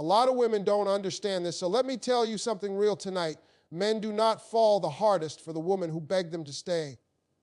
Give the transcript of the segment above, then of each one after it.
A lot of women don't understand this, so let me tell you something real tonight. Men do not fall the hardest for the woman who begged them to stay.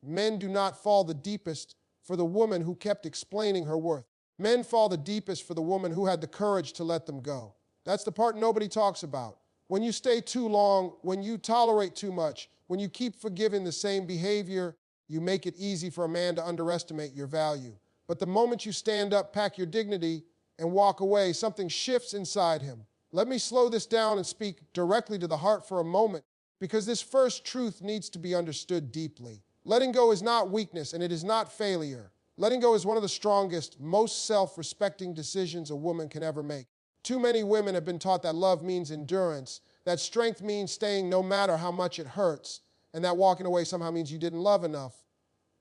Men do not fall the deepest for the woman who kept explaining her worth. Men fall the deepest for the woman who had the courage to let them go. That's the part nobody talks about. When you stay too long, when you tolerate too much, when you keep forgiving the same behavior, you make it easy for a man to underestimate your value. But the moment you stand up, pack your dignity, and walk away, something shifts inside him. Let me slow this down and speak directly to the heart for a moment, because this first truth needs to be understood deeply. Letting go is not weakness, and it is not failure. Letting go is one of the strongest, most self-respecting decisions a woman can ever make. Too many women have been taught that love means endurance, that strength means staying no matter how much it hurts, and that walking away somehow means you didn't love enough.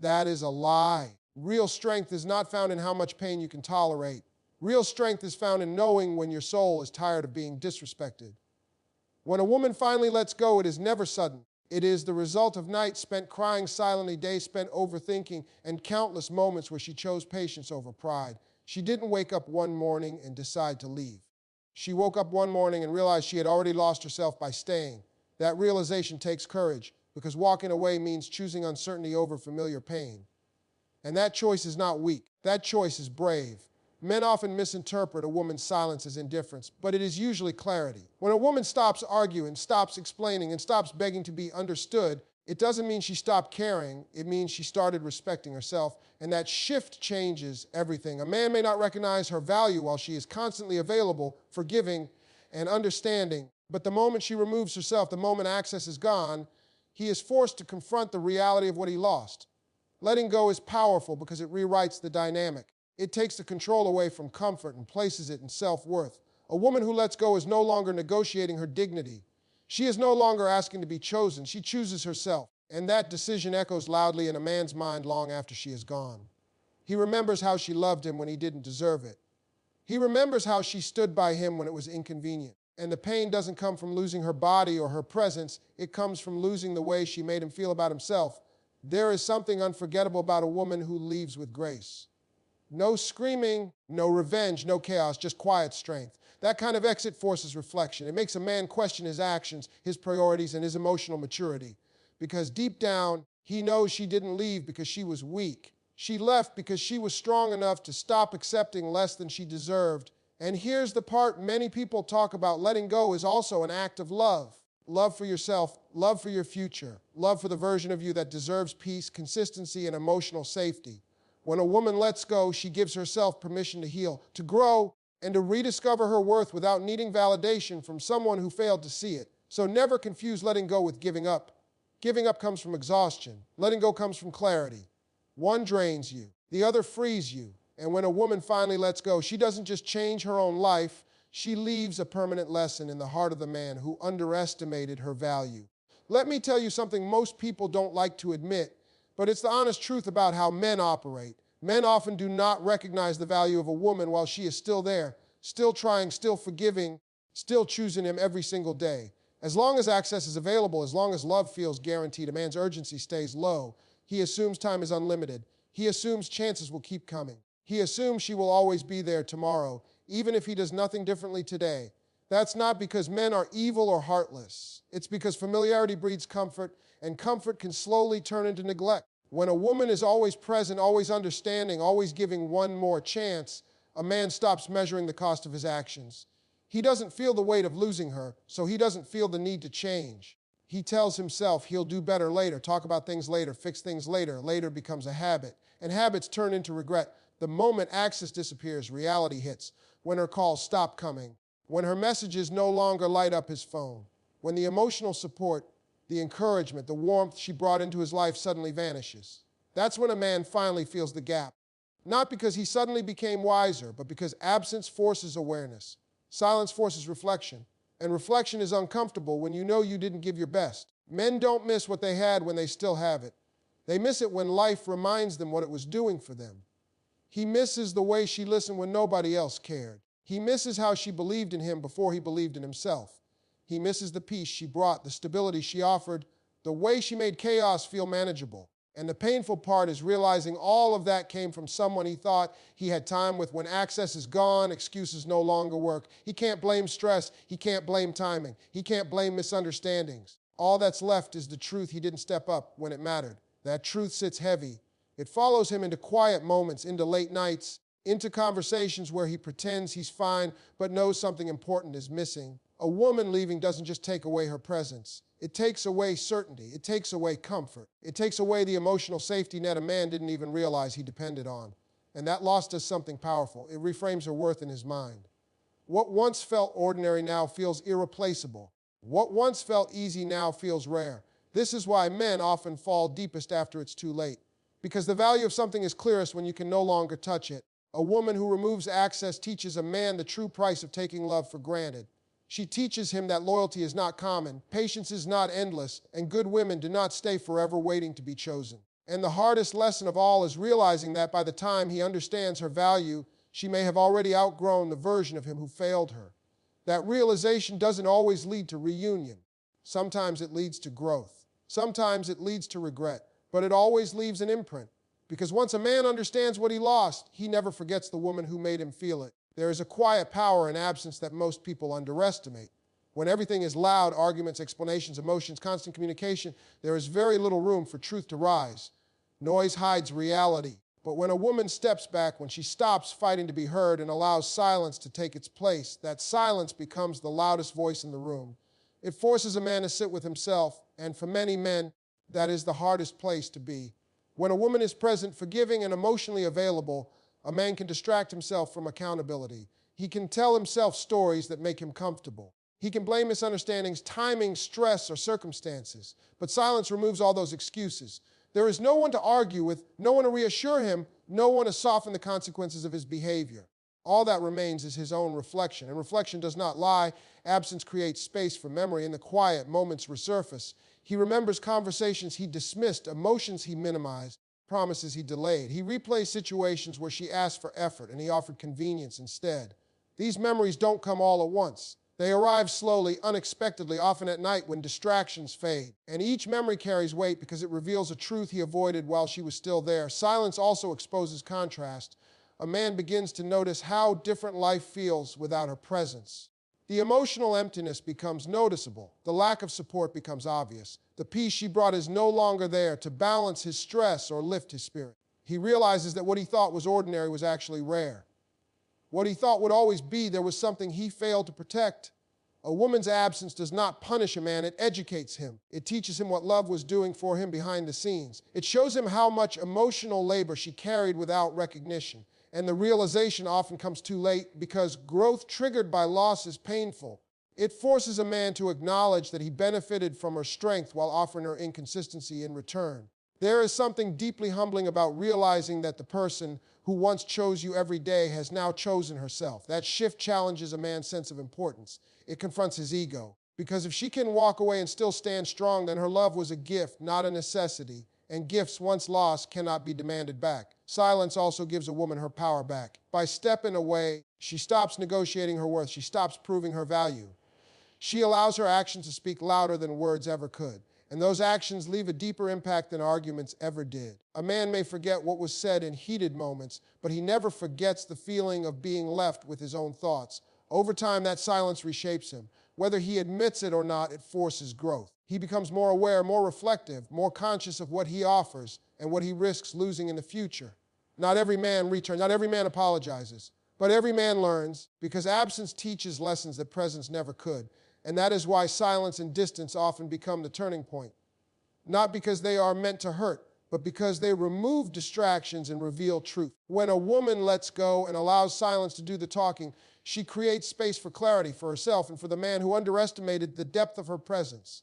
That is a lie. Real strength is not found in how much pain you can tolerate. Real strength is found in knowing when your soul is tired of being disrespected. When a woman finally lets go, it is never sudden. It is the result of nights spent crying silently, days spent overthinking, and countless moments where she chose patience over pride. She didn't wake up one morning and decide to leave. She woke up one morning and realized she had already lost herself by staying. That realization takes courage, because walking away means choosing uncertainty over familiar pain. And that choice is not weak. That choice is brave. Men often misinterpret a woman's silence as indifference, but it is usually clarity. When a woman stops arguing, stops explaining, and stops begging to be understood, it doesn't mean she stopped caring. It means she started respecting herself, and that shift changes everything. A man may not recognize her value while she is constantly available, forgiving, and understanding, but the moment she removes herself, the moment access is gone, he is forced to confront the reality of what he lost. Letting go is powerful because it rewrites the dynamic. It takes the control away from comfort and places it in self-worth. A woman who lets go is no longer negotiating her dignity. She is no longer asking to be chosen. She chooses herself. And that decision echoes loudly in a man's mind long after she is gone. He remembers how she loved him when he didn't deserve it. He remembers how she stood by him when it was inconvenient. And the pain doesn't come from losing her body or her presence. It comes from losing the way she made him feel about himself. There is something unforgettable about a woman who leaves with grace. No screaming, no revenge, no chaos, just quiet strength. That kind of exit forces reflection. It makes a man question his actions, his priorities, and his emotional maturity. Because deep down, he knows she didn't leave because she was weak. She left because she was strong enough to stop accepting less than she deserved. And here's the part many people talk about. Letting go is also an act of love. Love for yourself, love for your future, love for the version of you that deserves peace, consistency, and emotional safety. When a woman lets go, she gives herself permission to heal, to grow, and to rediscover her worth without needing validation from someone who failed to see it. So never confuse letting go with giving up. Giving up comes from exhaustion. Letting go comes from clarity. One drains you, the other frees you. And when a woman finally lets go, she doesn't just change her own life, she leaves a permanent lesson in the heart of the man who underestimated her value. Let me tell you something most people don't like to admit, but it's the honest truth about how men operate. Men often do not recognize the value of a woman while she is still there, still trying, still forgiving, still choosing him every single day. As long as access is available, as long as love feels guaranteed, a man's urgency stays low. He assumes time is unlimited. He assumes chances will keep coming. He assumes she will always be there tomorrow, even if he does nothing differently today. That's not because men are evil or heartless. It's because familiarity breeds comfort, and comfort can slowly turn into neglect. When a woman is always present, always understanding, always giving one more chance, a man stops measuring the cost of his actions. He doesn't feel the weight of losing her, so he doesn't feel the need to change. He tells himself he'll do better later, talk about things later, fix things later. Later becomes a habit, and habits turn into regret. The moment access disappears, reality hits. When her calls stop coming, when her messages no longer light up his phone, when the emotional support, the encouragement, the warmth she brought into his life suddenly vanishes. That's when a man finally feels the gap. Not because he suddenly became wiser, but because absence forces awareness. Silence forces reflection. And reflection is uncomfortable when you know you didn't give your best. Men don't miss what they had when they still have it. They miss it when life reminds them what it was doing for them. He misses the way she listened when nobody else cared. He misses how she believed in him before he believed in himself. He misses the peace she brought, the stability she offered, the way she made chaos feel manageable. And the painful part is realizing all of that came from someone he thought he had time with. When access is gone, excuses no longer work. He can't blame stress. He can't blame timing. He can't blame misunderstandings. All that's left is the truth he didn't step up when it mattered. That truth sits heavy. It follows him into quiet moments, into late nights, into conversations where he pretends he's fine but knows something important is missing. A woman leaving doesn't just take away her presence. It takes away certainty. It takes away comfort. It takes away the emotional safety net a man didn't even realize he depended on. And that loss does something powerful. It reframes her worth in his mind. What once felt ordinary now feels irreplaceable. What once felt easy now feels rare. This is why men often fall deepest after it's too late. Because the value of something is clearest when you can no longer touch it. A woman who removes access teaches a man the true price of taking love for granted. She teaches him that loyalty is not common, patience is not endless, and good women do not stay forever waiting to be chosen. And the hardest lesson of all is realizing that by the time he understands her value, she may have already outgrown the version of him who failed her. That realization doesn't always lead to reunion. Sometimes it leads to growth. Sometimes it leads to regret, but it always leaves an imprint. Because once a man understands what he lost, he never forgets the woman who made him feel it. There is a quiet power in absence that most people underestimate. When everything is loud, arguments, explanations, emotions, constant communication, there is very little room for truth to rise. Noise hides reality. But when a woman steps back, when she stops fighting to be heard and allows silence to take its place, that silence becomes the loudest voice in the room. It forces a man to sit with himself, and for many men, that is the hardest place to be. When a woman is present, forgiving, and emotionally available, a man can distract himself from accountability. He can tell himself stories that make him comfortable. He can blame misunderstandings, timing, stress, or circumstances. But silence removes all those excuses. There is no one to argue with, no one to reassure him, no one to soften the consequences of his behavior. All that remains is his own reflection. And reflection does not lie. Absence creates space for memory. In the quiet, moments resurface. He remembers conversations he dismissed, emotions he minimized, promises he delayed. He replays situations where she asked for effort and he offered convenience instead. These memories don't come all at once. They arrive slowly, unexpectedly, often at night when distractions fade. And each memory carries weight because it reveals a truth he avoided while she was still there. Silence also exposes contrast. A man begins to notice how different life feels without her presence. The emotional emptiness becomes noticeable. The lack of support becomes obvious. The peace she brought is no longer there to balance his stress or lift his spirit. He realizes that what he thought was ordinary was actually rare. What he thought would always be, there was something he failed to protect. A woman's absence does not punish a man, it educates him. It teaches him what love was doing for him behind the scenes. It shows him how much emotional labor she carried without recognition. And the realization often comes too late because growth triggered by loss is painful. It forces a man to acknowledge that he benefited from her strength while offering her inconsistency in return. There is something deeply humbling about realizing that the person who once chose you every day has now chosen herself. That shift challenges a man's sense of importance. It confronts his ego. Because if she can walk away and still stand strong, then her love was a gift, not a necessity. And gifts once lost cannot be demanded back. Silence also gives a woman her power back. By stepping away, she stops negotiating her worth. She stops proving her value. She allows her actions to speak louder than words ever could. And those actions leave a deeper impact than arguments ever did. A man may forget what was said in heated moments, but he never forgets the feeling of being left with his own thoughts. Over time, that silence reshapes him. Whether he admits it or not, it forces growth. He becomes more aware, more reflective, more conscious of what he offers and what he risks losing in the future. Not every man returns, not every man apologizes, but every man learns because absence teaches lessons that presence never could. And that is why silence and distance often become the turning point. Not because they are meant to hurt, but because they remove distractions and reveal truth. When a woman lets go and allows silence to do the talking, she creates space for clarity for herself and for the man who underestimated the depth of her presence.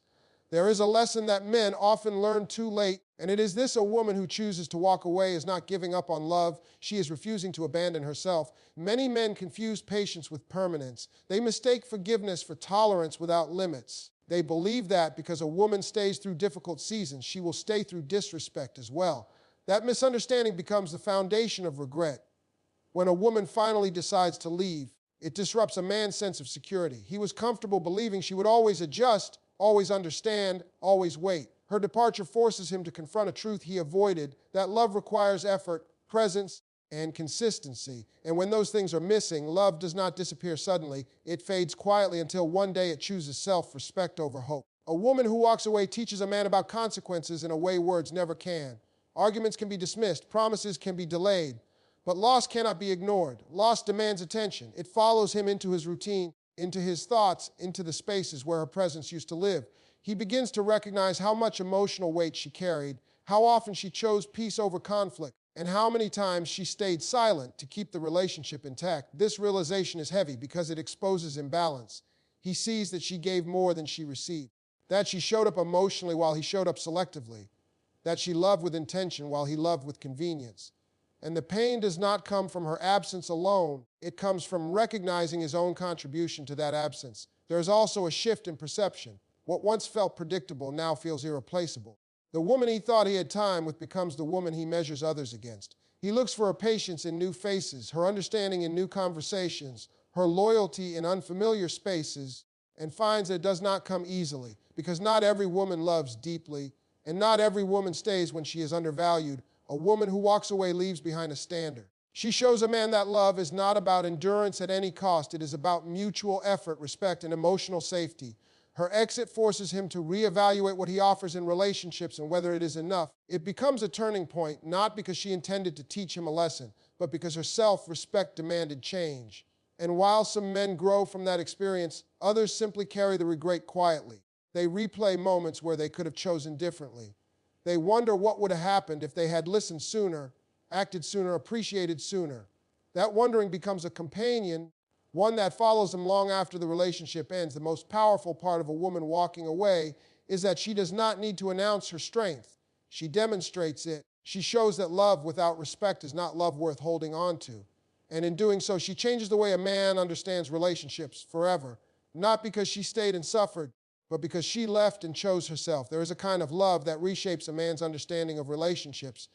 There is a lesson that men often learn too late, and it is this: a woman who chooses to walk away is not giving up on love. She is refusing to abandon herself. Many men confuse patience with permanence. They mistake forgiveness for tolerance without limits. They believe that because a woman stays through difficult seasons, she will stay through disrespect as well. That misunderstanding becomes the foundation of regret. When a woman finally decides to leave, it disrupts a man's sense of security. He was comfortable believing she would always adjust, always understand, always wait. Her departure forces him to confront a truth he avoided, that love requires effort, presence, and consistency. And when those things are missing, love does not disappear suddenly. It fades quietly until one day it chooses self-respect over hope. A woman who walks away teaches a man about consequences in a way words never can. Arguments can be dismissed, promises can be delayed, but loss cannot be ignored. Loss demands attention. It follows him into his routine, into his thoughts, into the spaces where her presence used to live. He begins to recognize how much emotional weight she carried, how often she chose peace over conflict, and how many times she stayed silent to keep the relationship intact. This realization is heavy because it exposes imbalance. He sees that she gave more than she received, that she showed up emotionally while he showed up selectively, that she loved with intention while he loved with convenience. And the pain does not come from her absence alone. It comes from recognizing his own contribution to that absence. There is also a shift in perception. What once felt predictable now feels irreplaceable. The woman he thought he had time with becomes the woman he measures others against. He looks for her patience in new faces, her understanding in new conversations, her loyalty in unfamiliar spaces, and finds that it does not come easily, because not every woman loves deeply, and not every woman stays when she is undervalued. A woman who walks away leaves behind a standard. She shows a man that love is not about endurance at any cost. It is about mutual effort, respect, and emotional safety. Her exit forces him to reevaluate what he offers in relationships and whether it is enough. It becomes a turning point, not because she intended to teach him a lesson, but because her self-respect demanded change. And while some men grow from that experience, others simply carry the regret quietly. They replay moments where they could have chosen differently. They wonder what would have happened if they had listened sooner, acted sooner, appreciated sooner. That wondering becomes a companion, one that follows them long after the relationship ends. The most powerful part of a woman walking away is that she does not need to announce her strength. She demonstrates it. She shows that love without respect is not love worth holding on to. And in doing so, she changes the way a man understands relationships forever, not because she stayed and suffered, but because she left and chose herself. There is a kind of love that reshapes a man's understanding of relationships,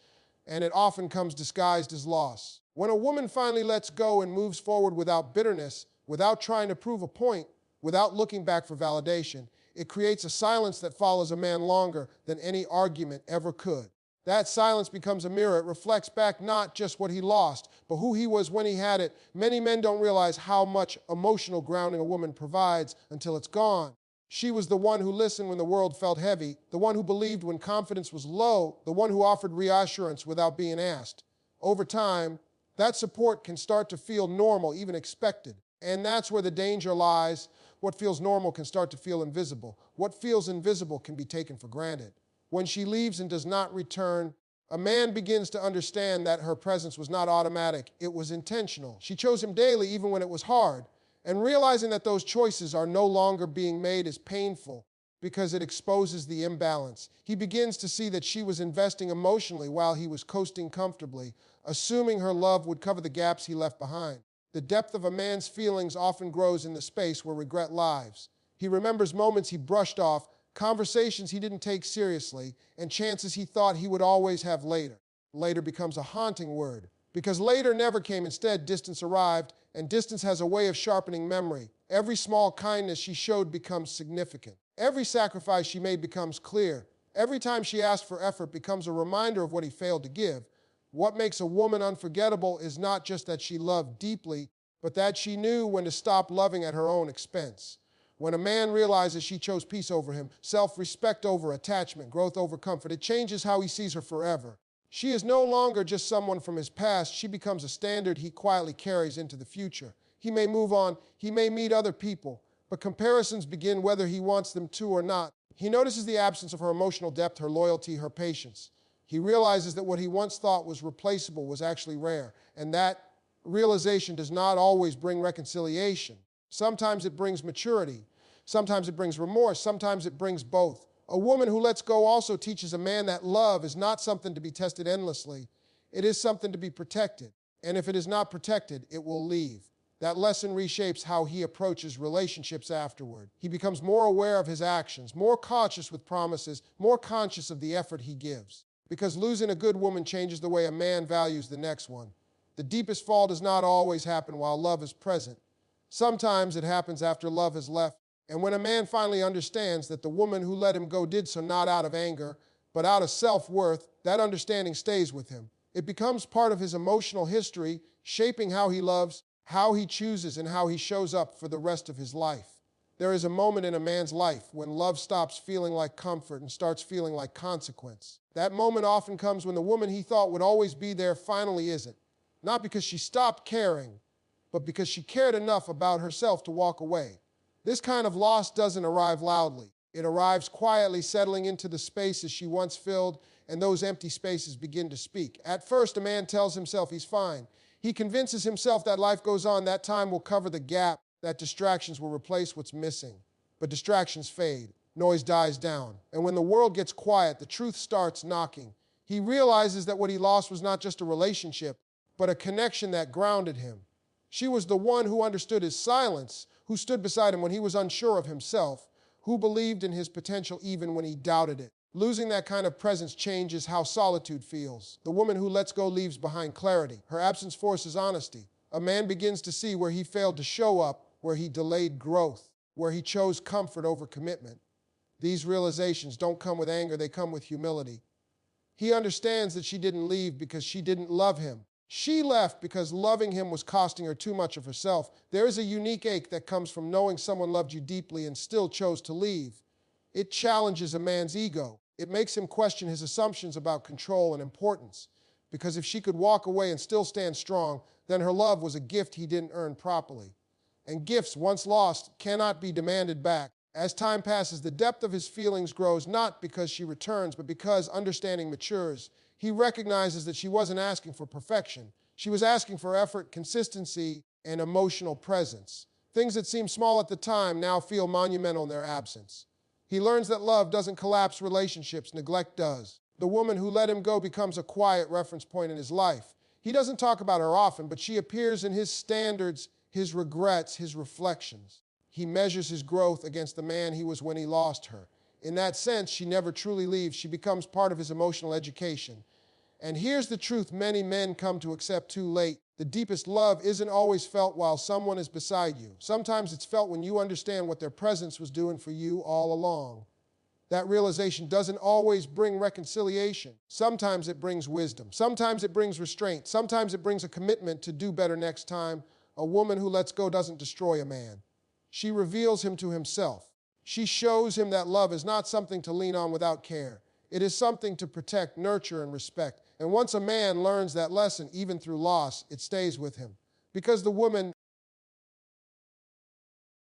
and it often comes disguised as loss. When a woman finally lets go and moves forward without bitterness, without trying to prove a point, without looking back for validation, it creates a silence that follows a man longer than any argument ever could. That silence becomes a mirror. It reflects back not just what he lost, but who he was when he had it. Many men don't realize how much emotional grounding a woman provides until it's gone. She was the one who listened when the world felt heavy, the one who believed when confidence was low, the one who offered reassurance without being asked. Over time, that support can start to feel normal, even expected. And that's where the danger lies. What feels normal can start to feel invisible. What feels invisible can be taken for granted. When she leaves and does not return, a man begins to understand that her presence was not automatic. It was intentional. She chose him daily, even when it was hard. And realizing that those choices are no longer being made is painful because it exposes the imbalance. He begins to see that she was investing emotionally while he was coasting comfortably, assuming her love would cover the gaps he left behind. The depth of a man's feelings often grows in the space where regret lives. He remembers moments he brushed off, conversations he didn't take seriously, and chances he thought he would always have later. Later becomes a haunting word, because later never came. Instead, distance arrived, and distance has a way of sharpening memory. Every small kindness she showed becomes significant. Every sacrifice she made becomes clear. Every time she asked for effort becomes a reminder of what he failed to give. What makes a woman unforgettable is not just that she loved deeply, but that she knew when to stop loving at her own expense. When a man realizes she chose peace over him, self-respect over attachment, growth over comfort, it changes how he sees her forever. She is no longer just someone from his past. She becomes a standard he quietly carries into the future. He may move on, he may meet other people, but comparisons begin whether he wants them to or not. He notices the absence of her emotional depth, her loyalty, her patience. He realizes that what he once thought was replaceable was actually rare, and that realization does not always bring reconciliation. Sometimes it brings maturity. Sometimes it brings remorse. Sometimes it brings both. A woman who lets go also teaches a man that love is not something to be tested endlessly. It is something to be protected. And if it is not protected, it will leave. That lesson reshapes how he approaches relationships afterward. He becomes more aware of his actions, more cautious with promises, more conscious of the effort he gives. Because losing a good woman changes the way a man values the next one. The deepest fall does not always happen while love is present. Sometimes it happens after love has left, And when a man finally understands that the woman who let him go did so not out of anger, but out of self-worth, that understanding stays with him. It becomes part of his emotional history, shaping how he loves, how he chooses, and how he shows up for the rest of his life. There is a moment in a man's life when love stops feeling like comfort and starts feeling like consequence. That moment often comes when the woman he thought would always be there finally isn't. Not because she stopped caring, but because she cared enough about herself to walk away. This kind of loss doesn't arrive loudly. It arrives quietly, settling into the spaces she once filled, and those empty spaces begin to speak. At first, a man tells himself he's fine. He convinces himself that life goes on, that time will cover the gap, that distractions will replace what's missing. But distractions fade, noise dies down, and when the world gets quiet, the truth starts knocking. He realizes that what he lost was not just a relationship, but a connection that grounded him. She was the one who understood his silence, who stood beside him when he was unsure of himself, who believed in his potential even when he doubted it. Losing that kind of presence changes how solitude feels. The woman who lets go leaves behind clarity. Her absence forces honesty. A man begins to see where he failed to show up, where he delayed growth, where he chose comfort over commitment. These realizations don't come with anger, they come with humility. He understands that she didn't leave because she didn't love him. She left because loving him was costing her too much of herself. There is a unique ache that comes from knowing someone loved you deeply and still chose to leave. It challenges a man's ego. It makes him question his assumptions about control and importance. Because if she could walk away and still stand strong, then her love was a gift he didn't earn properly. And gifts, once lost, cannot be demanded back. As time passes, the depth of his feelings grows, not because she returns, but because understanding matures. He recognizes that she wasn't asking for perfection. She was asking for effort, consistency, and emotional presence. Things that seemed small at the time now feel monumental in their absence. He learns that love doesn't collapse relationships, neglect does. The woman who let him go becomes a quiet reference point in his life. He doesn't talk about her often, but she appears in his standards, his regrets, his reflections. He measures his growth against the man he was when he lost her. In that sense, she never truly leaves. She becomes part of his emotional education. And here's the truth many men come to accept too late. The deepest love isn't always felt while someone is beside you. Sometimes it's felt when you understand what their presence was doing for you all along. That realization doesn't always bring reconciliation. Sometimes it brings wisdom. Sometimes it brings restraint. Sometimes it brings a commitment to do better next time. A woman who lets go doesn't destroy a man. She reveals him to himself. She shows him that love is not something to lean on without care. It is something to protect, nurture, and respect. And once a man learns that lesson, even through loss, it stays with him. Because the woman